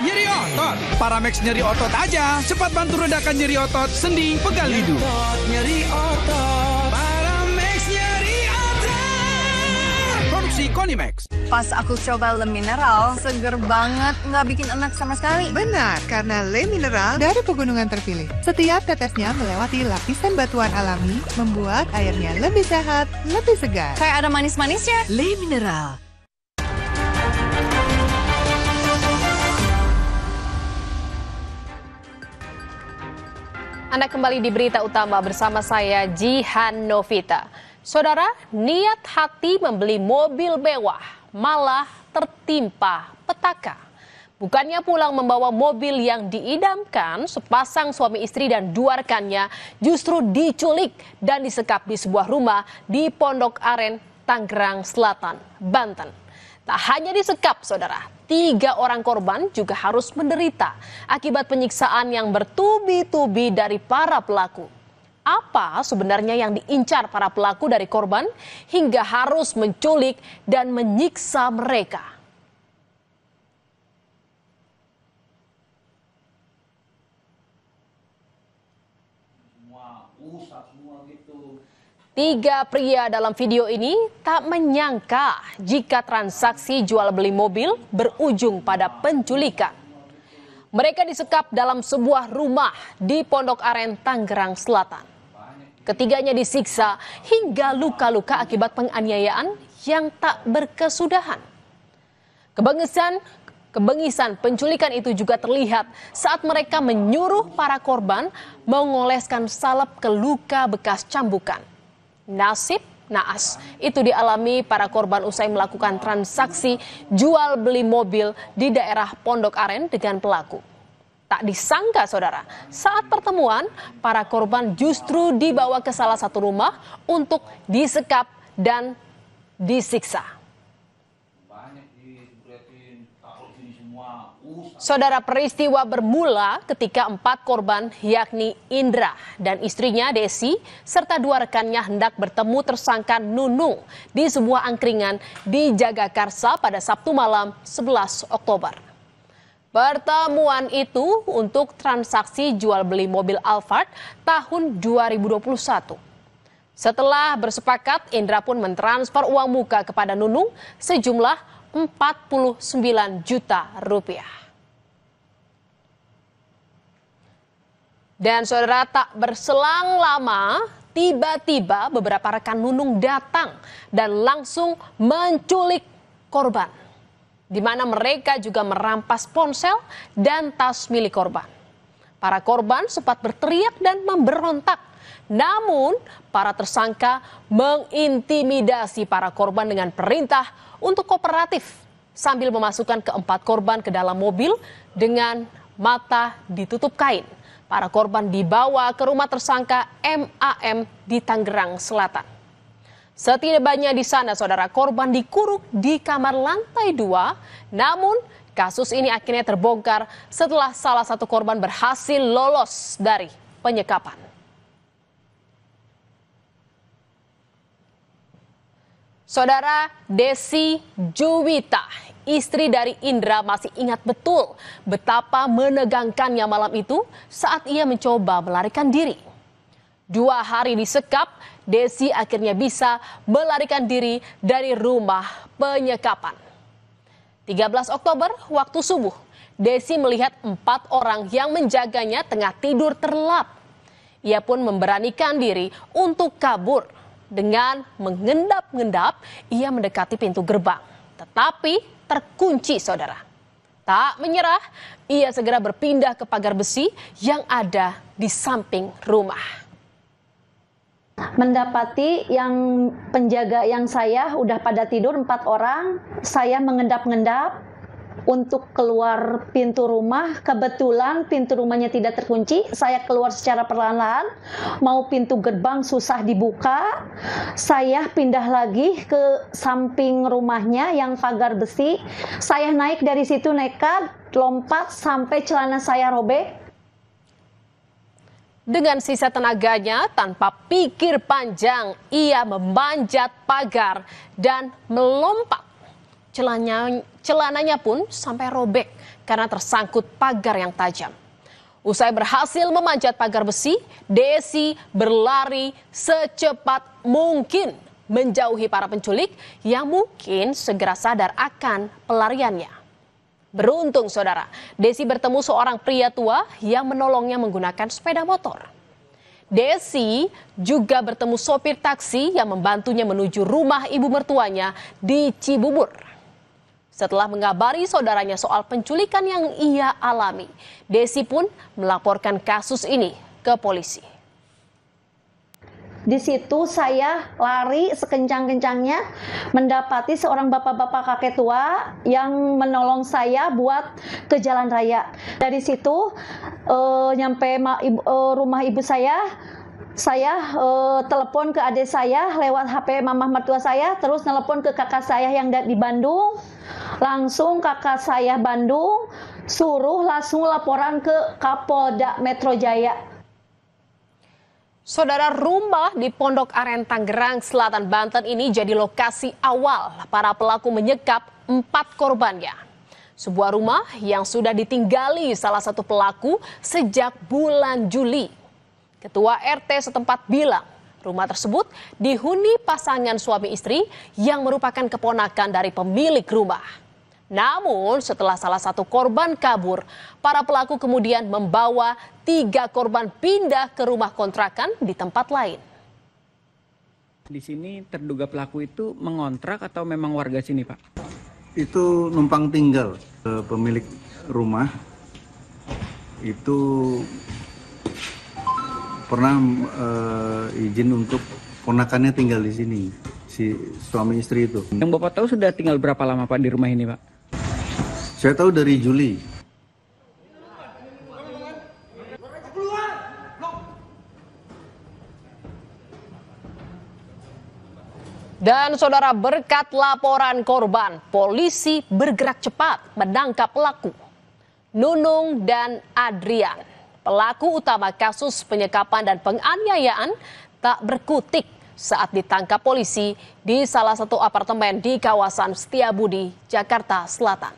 Nyeri otot? Paramex nyeri otot aja. Cepat bantu redakan nyeri otot, sendi, pegal lidu. Nyeri otot. Paramex nyeri otot. Produksi Konimax. Pas aku coba Le Mineral, seger banget, nggak bikin enak sama sekali. Benar, karena Le Mineral dari pegunungan terpilih. Setiap tetesnya melewati lapisan batuan alami, membuat airnya lebih sehat, lebih segar. Kayak ada manis-manisnya. Le Mineral. Anda kembali di Berita Utama bersama saya Jihan Novita. Saudara, niat hati membeli mobil mewah malah tertimpa petaka. Bukannya pulang membawa mobil yang diidamkan, sepasang suami istri dan dua rekannya justru diculik dan disekap di sebuah rumah di Pondok Aren, Tangerang Selatan, Banten. Tak hanya disekap, saudara, 3 orang korban juga harus menderita akibat penyiksaan yang bertubi-tubi dari para pelaku. Apa sebenarnya yang diincar para pelaku dari korban hingga harus menculik dan menyiksa mereka? Tiga pria dalam video ini tak menyangka jika transaksi jual beli mobil berujung pada penculikan. Mereka disekap dalam sebuah rumah di Pondok Aren, Tangerang Selatan. Ketiganya disiksa hingga luka-luka akibat penganiayaan yang tak berkesudahan. Kebengisan penculikan itu juga terlihat saat mereka menyuruh para korban mengoleskan salep ke luka bekas cambukan. Nasib naas itu dialami para korban usai melakukan transaksi jual beli mobil di daerah Pondok Aren dengan pelaku. Tak disangka, saudara, saat pertemuan para korban justru dibawa ke salah satu rumah untuk disekap dan disiksa. Saudara, peristiwa bermula ketika 4 korban yakni Indra dan istrinya Desi serta 2 rekannya hendak bertemu tersangka Nunung di sebuah angkringan di Jagakarsa pada Sabtu malam 11 Oktober. Pertemuan itu untuk transaksi jual beli mobil Alphard tahun 2021. Setelah bersepakat, Indra pun mentransfer uang muka kepada Nunung sejumlah 49 juta rupiah. Dan saudara, tak berselang lama, tiba-tiba beberapa rekan Nunung datang dan langsung menculik korban. Di mana mereka juga merampas ponsel dan tas milik korban. Para korban sempat berteriak dan memberontak. Namun, para tersangka mengintimidasi para korban dengan perintah untuk kooperatif sambil memasukkan keempat korban ke dalam mobil dengan mata ditutup kain. Para korban dibawa ke rumah tersangka MAM di Tangerang Selatan. Setibanya di sana, saudara, korban dikurung di kamar lantai 2. Namun, kasus ini akhirnya terbongkar setelah salah satu korban berhasil lolos dari penyekapan. Saudara, Desi Juwita, istri dari Indra, masih ingat betul betapa menegangkannya malam itu saat ia mencoba melarikan diri. 2 hari disekap, Desi akhirnya bisa melarikan diri dari rumah penyekapan. 13 Oktober waktu subuh, Desi melihat 4 orang yang menjaganya tengah tidur terlelap. Ia pun memberanikan diri untuk kabur. Dengan mengendap-endap, ia mendekati pintu gerbang. Tetapi terkunci, saudara. Tak menyerah, ia segera berpindah ke pagar besi yang ada di samping rumah. Mendapati yang penjaga yang saya udah pada tidur 4 orang, saya mengendap-endap untuk keluar pintu rumah. Kebetulan pintu rumahnya tidak terkunci, saya keluar secara perlahan-lahan, mau pintu gerbang susah dibuka. Saya pindah lagi ke samping rumahnya yang pagar besi. Saya naik dari situ nekat, lompat sampai celana saya robek. Dengan sisa tenaganya, tanpa pikir panjang, ia memanjat pagar dan melompat. Celananya pun sampai robek karena tersangkut pagar yang tajam. Usai berhasil memanjat pagar besi, Desi berlari secepat mungkin menjauhi para penculik yang mungkin segera sadar akan pelariannya. Beruntung saudara, Desi bertemu seorang pria tua yang menolongnya menggunakan sepeda motor. Desi juga bertemu sopir taksi yang membantunya menuju rumah ibu mertuanya di Cibubur. Setelah mengabari saudaranya soal penculikan yang ia alami, Desi pun melaporkan kasus ini ke polisi. Di situ saya lari sekencang-kencangnya mendapati seorang bapak-bapak kakek tua yang menolong saya buat ke jalan raya. Dari situ nyampe rumah ibu saya telepon ke adik saya lewat HP mamah mertua saya, terus telepon ke kakak saya yang di Bandung. Langsung kakak saya Bandung suruh langsung laporan ke Kapolda Metro Jaya. Saudara, rumah di Pondok Aren Tangerang Selatan Banten ini jadi lokasi awal para pelaku menyekap 4 korbannya. Sebuah rumah yang sudah ditinggali salah satu pelaku sejak bulan Juli. Ketua RT setempat bilang rumah tersebut dihuni pasangan suami istri yang merupakan keponakan dari pemilik rumah. Namun setelah salah satu korban kabur, para pelaku kemudian membawa 3 korban pindah ke rumah kontrakan di tempat lain. Di sini terduga pelaku itu mengontrak atau memang warga sini, Pak? Itu numpang tinggal. Pemilik rumah itu pernah izin untuk ponakannya tinggal di sini, si suami istri itu. Yang Bapak tahu sudah tinggal berapa lama Pak di rumah ini, Pak? Saya tahu dari Juli. Dan saudara, berkat laporan korban, polisi bergerak cepat menangkap pelaku. Nunung dan Adrian, pelaku utama kasus penyekapan dan penganiayaan, tak berkutik saat ditangkap polisi di salah satu apartemen di kawasan Setiabudi, Jakarta Selatan.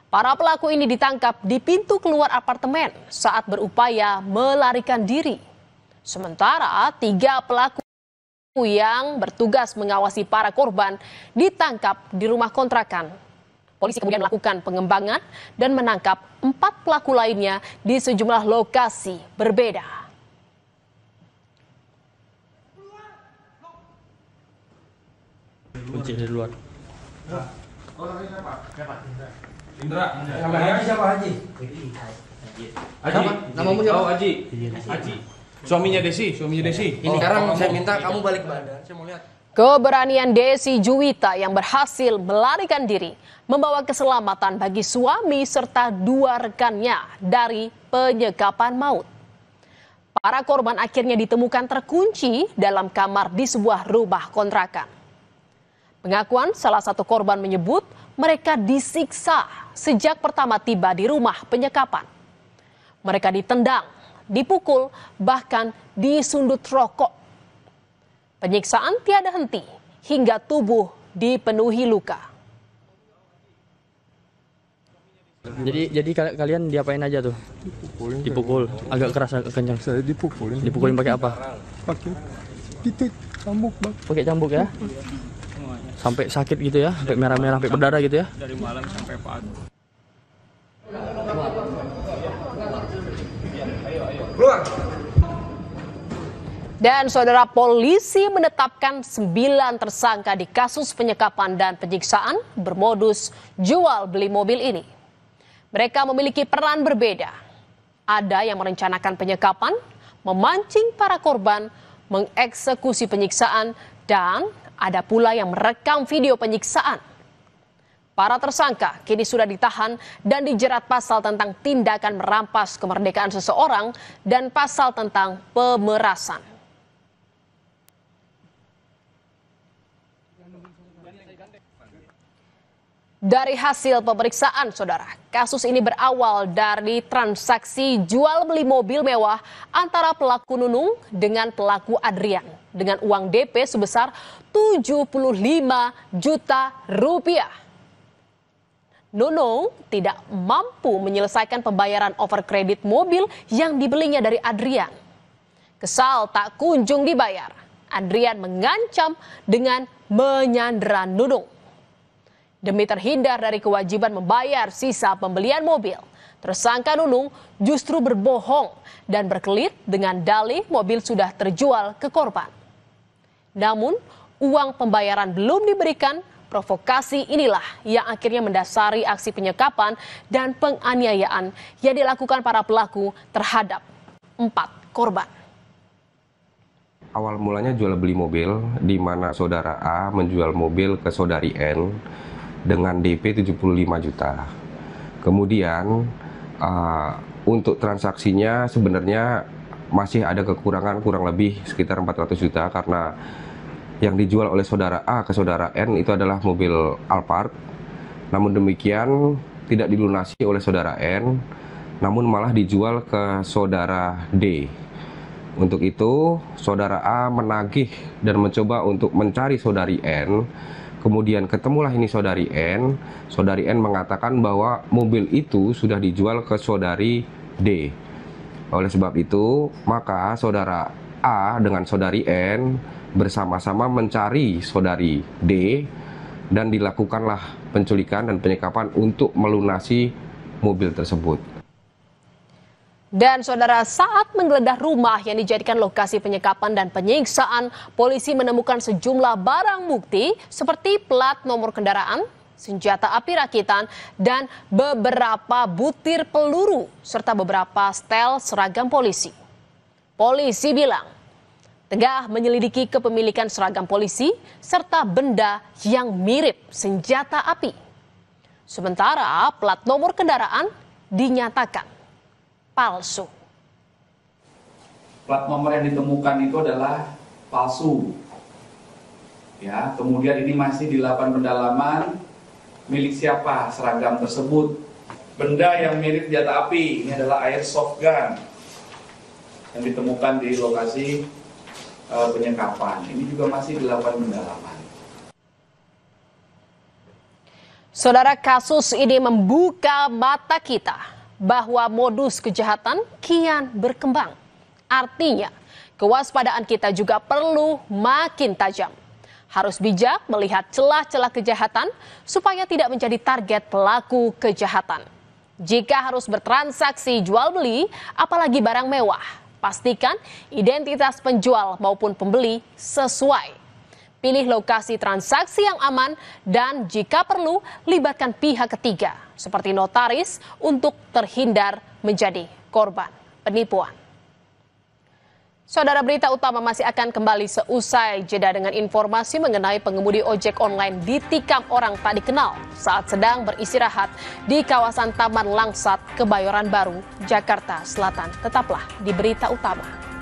Para pelaku ini ditangkap di pintu keluar apartemen saat berupaya melarikan diri. Sementara 3 pelaku yang bertugas mengawasi para korban ditangkap di rumah kontrakan. Polisi kemudian melakukan pengembangan dan menangkap 4 pelaku lainnya di sejumlah lokasi berbeda. Kunci dari luar. Indra, namanya siapa Haji? Haji, Namamu siapa? Oh, Haji. Haji. Suaminya Desi. Ini sekarang saya minta kamu balik badan. Saya mau lihat. Keberanian Desi Juwita yang berhasil melarikan diri membawa keselamatan bagi suami serta 2 rekannya dari penyekapan maut. Para korban akhirnya ditemukan terkunci dalam kamar di sebuah rumah kontrakan. Pengakuan salah satu korban menyebut mereka disiksa sejak pertama tiba di rumah penyekapan. Mereka ditendang, dipukul, bahkan disundut rokok. Penyiksaan tiada henti hingga tubuh dipenuhi luka. Jadi kalian diapain aja tuh? Dipukul. Agak keras, agak kencang. Saya dipukulin. Dipukulin pakai apa? Pakai itu cambuk, Bang. Pakai cambuk ya? Sampai sakit gitu ya? Sampai merah-merah, sampai berdarah gitu ya? Dari malam sampai pagi. Dan saudara, polisi menetapkan 9 tersangka di kasus penyekapan dan penyiksaan bermodus jual beli mobil ini. Mereka memiliki peran berbeda. Ada yang merencanakan penyekapan, memancing para korban, mengeksekusi penyiksaan, dan ada pula yang merekam video penyiksaan. Para tersangka kini sudah ditahan dan dijerat pasal tentang tindakan merampas kemerdekaan seseorang dan pasal tentang pemerasan. Dari hasil pemeriksaan, saudara, kasus ini berawal dari transaksi jual beli mobil mewah antara pelaku Nunung dengan pelaku Adrian dengan uang DP sebesar 75 juta rupiah. Nunung tidak mampu menyelesaikan pembayaran overkredit mobil yang dibelinya dari Adrian. Kesal tak kunjung dibayar, Adrian mengancam dengan menyandera Nunung. Demi terhindar dari kewajiban membayar sisa pembelian mobil, tersangka Nunung justru berbohong dan berkelit dengan dalih mobil sudah terjual ke korban. Namun, uang pembayaran belum diberikan. Provokasi inilah yang akhirnya mendasari aksi penyekapan dan penganiayaan yang dilakukan para pelaku terhadap 4 korban. Awal mulanya jual beli mobil, di mana saudara A menjual mobil ke saudari N dengan DP 75 juta. Kemudian untuk transaksinya sebenarnya masih ada kekurangan kurang lebih sekitar 400 juta karena yang dijual oleh saudara A ke saudara N itu adalah mobil Alphard. Namun demikian tidak dilunasi oleh saudara N, namun malah dijual ke saudara D. Untuk itu, saudara A menagih dan mencoba untuk mencari saudari N. Kemudian ketemulah ini saudari N. Saudari N mengatakan bahwa mobil itu sudah dijual ke saudari D. Oleh sebab itu, maka saudara A dengan saudari N bersama-sama mencari saudari D dan dilakukanlah penculikan dan penyekapan untuk melunasi mobil tersebut. Dan saudara, saat menggeledah rumah yang dijadikan lokasi penyekapan dan penyiksaan, polisi menemukan sejumlah barang bukti seperti plat nomor kendaraan, senjata api rakitan, dan beberapa butir peluru serta beberapa setel seragam polisi. Polisi bilang tengah menyelidiki kepemilikan seragam polisi serta benda yang mirip senjata api. Sementara plat nomor kendaraan dinyatakan palsu. Plat nomor yang ditemukan itu adalah palsu. Ya, kemudian ini masih dilakukan pendalaman milik siapa seragam tersebut. Benda yang mirip senjata api ini adalah airsoft gun yang ditemukan di lokasi penyekapan. Ini juga masih dilakukan pendalaman. Saudara, kasus ini membuka mata kita bahwa modus kejahatan kian berkembang. Artinya, kewaspadaan kita juga perlu makin tajam. Harus bijak melihat celah-celah kejahatan supaya tidak menjadi target pelaku kejahatan. Jika harus bertransaksi jual beli, apalagi barang mewah, pastikan identitas penjual maupun pembeli sesuai. Pilih lokasi transaksi yang aman dan jika perlu libatkan pihak ketiga seperti notaris untuk terhindar menjadi korban penipuan. Saudara, berita utama masih akan kembali seusai jeda dengan informasi mengenai pengemudi ojek online ditikam orang tak dikenal saat sedang beristirahat di kawasan Taman Langsat, Kebayoran Baru, Jakarta Selatan. Tetaplah di berita utama.